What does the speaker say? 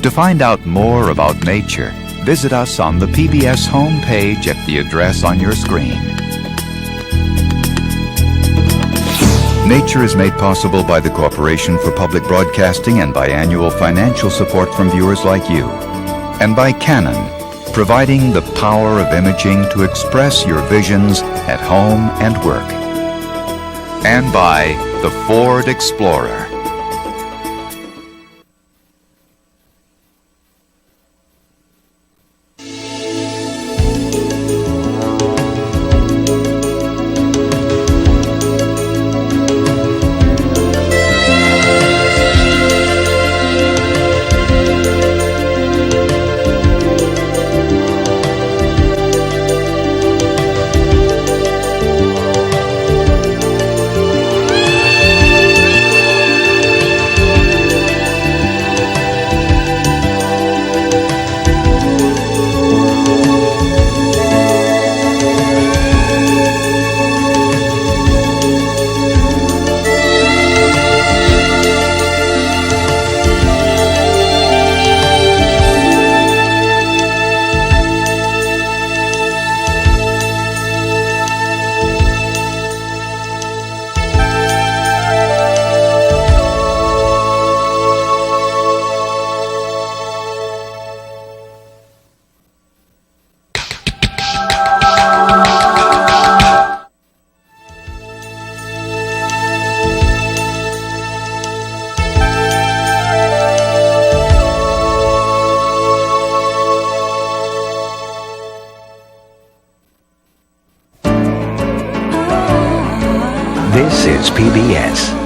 To find out more about nature, visit us on the PBS homepage at the address on your screen. Nature is made possible by the Corporation for Public Broadcasting and by annual financial support from viewers like you. And by Canon, providing the power of imaging to express your visions at home and work. And by the Ford Explorer. This is PBS.